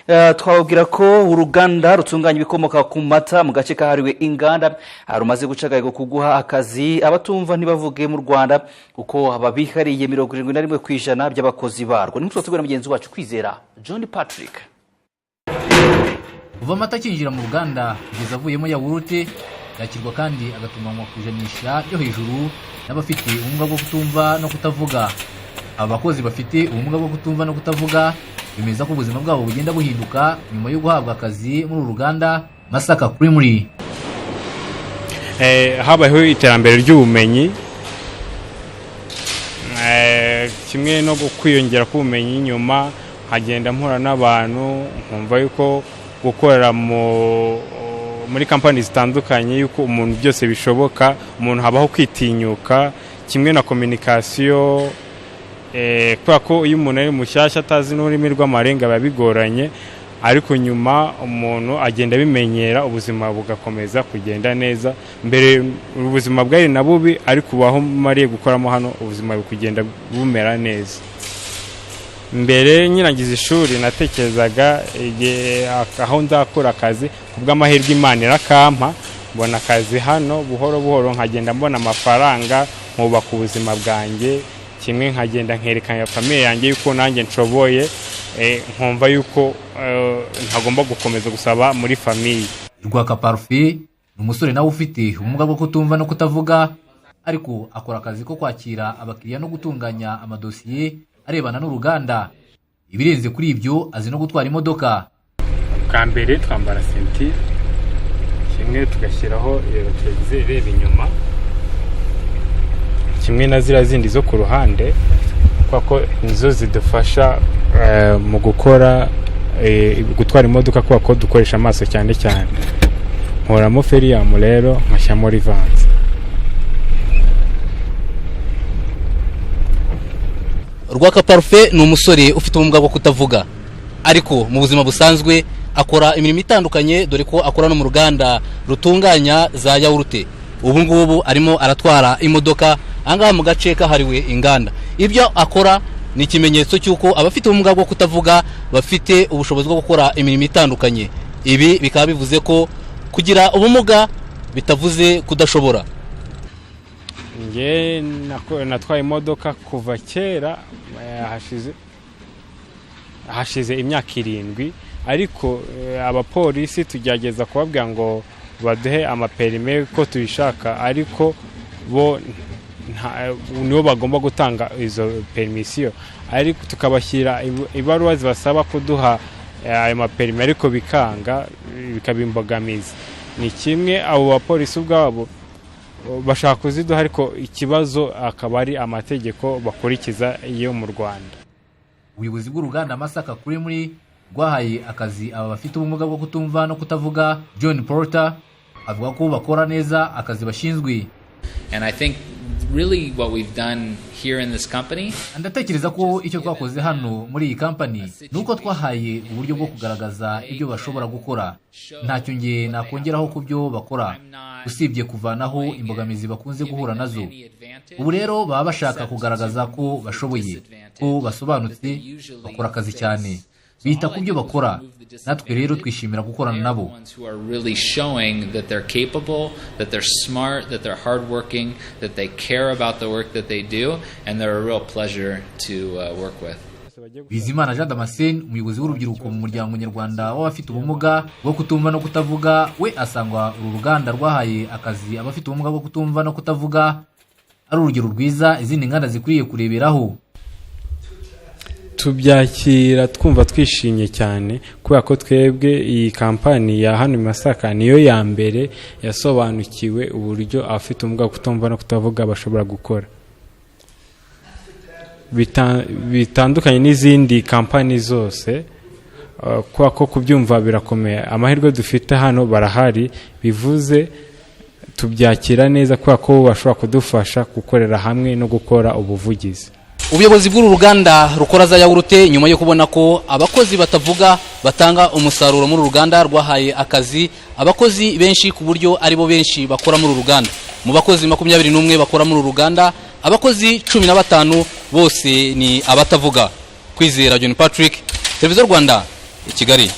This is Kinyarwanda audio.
twababwira ko uruganda rutunganya ibikomoka ku mata mu gace kahariwe Inganda rumaze guca Agahigo kuguha akazi abatumva ntibavuge mu Rwanda uko ababihariye 71% by'abakozi barwo. Nimutwe tugana mugenzi wacu Kwizera John Patrick. Kuva amata kinjira mu Ruganda kugeza avuyemo yawurute yakirwa kandi agatunganywa kujanisha yo hejuru n'abafite ubumuga bwo kutumva no kutavuga. Abakozi bafite ubumuga bwo kutumva no kutavuga bemeza ko ubuzima bwabo bugenda buhinduka nyuma yo guhabwa akazi muri Uruganda Masaka Creamery. Habayeho iterambere ry'ubumenyi kimwe no kwiyongera k'ubumenyi nyuma hagenda mpura n'abantu nkumva yuko gukorera muri kampani zitandukanye yuko umuntu byose bishoboka, umuntu habaho kwitinyuka kimwe na communication kwa ko iyo umuntu ari mushyashya atazi n'ururimi rw'amarenga babigoranye, ariko nyuma umuntu agenda bimenyera ubuzima bugakomeza kugenda neza. Mbere ubuzima bwari na bubi, ariko ubaho mariye gukoramo hano ubuzima bukugenda bumera neza. Mbere nyirangiza ishuri natekerezaga aho nzakora akazi kubw'amahirwe Imana irakampa, mbona akazi hano buhoro buhoro nkagenda mbona amafaranga nkubaka ubuzima bwanjye, kimwe nkagenda nkerekana famille yanjye yuko nanjye nshoboye, nkumva yuko ntagomba gukomeza gusaba muri famille. Rwaka Parfait umusore nawe ufite ubumuga bwo kutumva no kutavuga, ariko akora akazi ko kwakira abakiriya no gutunganya amadosiye arebana n'uruganda. Ibirenze kuri ibyo azi no gutwara imodoka. Bwa mbere twambara ceinture, kimwe tugashyiraho televiziyo ireba inyuma, kimwe na zira zindi zo ku ruhande, kwako nizo zidufasha mu gukora gutwara imodoka, kwako dukoresha amaso cyane cyane. Nkoramo feriyamu rero nkashyamo rivanze. Rwaka Parfait ni umusore ufite ubumuga bwo kutavuga, ariko mu buzima busanzwe akora imirimo itandukanye, dore ko akora no mu ruganda rutunganya za yawurute. Ubu ngubu arimo aratwara imodoka angaha mu gace kahariwe Inganda. Ibyo akora ni ikimenyetso cy'uko abafite ubumuga bwo kutavuga bafite ubushobozi bwo gukora imirimo itandukanye. Ibi bikaba bivuze ko kugira ubumuga bitavuze kudashobora. Nge natwaye imodoka kuva kera, hashize imyaka 7, ariko abapolisi tugerageza kubabwira ngo baduhe amaperime ko tubishaka, ariko bo nibo bagomba gutanga izo permission, ariko tukabashyira ibaruwa zibasaba kuduha ayo maperime, ariko bikanga, bikabimbogamiza. Ni kimwe abo bapolisi ubwabo bashaka kuziduha, ariko ikibazo akaba ari amategeko bakurikiza iyo mu Rwanda. Ubuyobozi bw'uruganda Masaka Creamery rwahaye akazi aba bafite ubumuga bwo kutumva no kutavuga. John Porter avuga ko bakora neza akazi bashinzwe. And I think really what we've done here in this company, ndatekereza ko icyo twakoze hano muri iyi company nuko twahaye uburyo bwo kugaragaza ibyo bashobora gukora. Ntacyo nge nakongeraho ku byo bakora usibye kuvanaho imbogamizi bakunze guhura nazo. Ubu rero baba bashaka kugaragaza ko bashoboye, ko basobanutse, bakora akazi cyane, bita ku byo bakora. Natwe rero twishimira gukorana nabo. Who are really showing that they're capable, that they're smart, that they're hardworking, that they care about the work that they do, and they're a real pleasure to work with. Bizimana Jean Damascene, umuyobozi w'urubyiruko mu muryango nyarwanda w'abafite ubumuga bwo kutumva no kutavuga, we asangwa uru ruganda rwahaye akazi abafite ubumuga bwo kutumva no kutavuga ari urugero rwiza izindi nganda zikwiye kureberaho. Tubyakira twumva twishimye cyane kubera ko twebwe iyi kampani ya hano Masaka niyo ya mbere yasobanukiwe uburyo abafite ubumuga bwo kutumva no kutavuga bashobora gukora. Bitandukanye n'izindi kampani zose, kwa ko kubyumva birakomeye. Amahirwe dufite hano barahari, bivuze tubyakira neza kwa ko bashobora kudufasha gukorera hamwe no gukora ubuvugizi. Ubuyobozi bw'uru ruganda rukora za yawurute nyuma yo kubona ko abakozi batavuga batanga umusaruro muri ruganda rwahaye akazi abakozi benshi ku buryo aribo benshi bakora muri ruganda. Mu bakozi 21 bakora muri ruganda, abakozi 15 bose ni abatavuga. Kwizera John Patrick, Televiziyo Rwanda, i Kigali.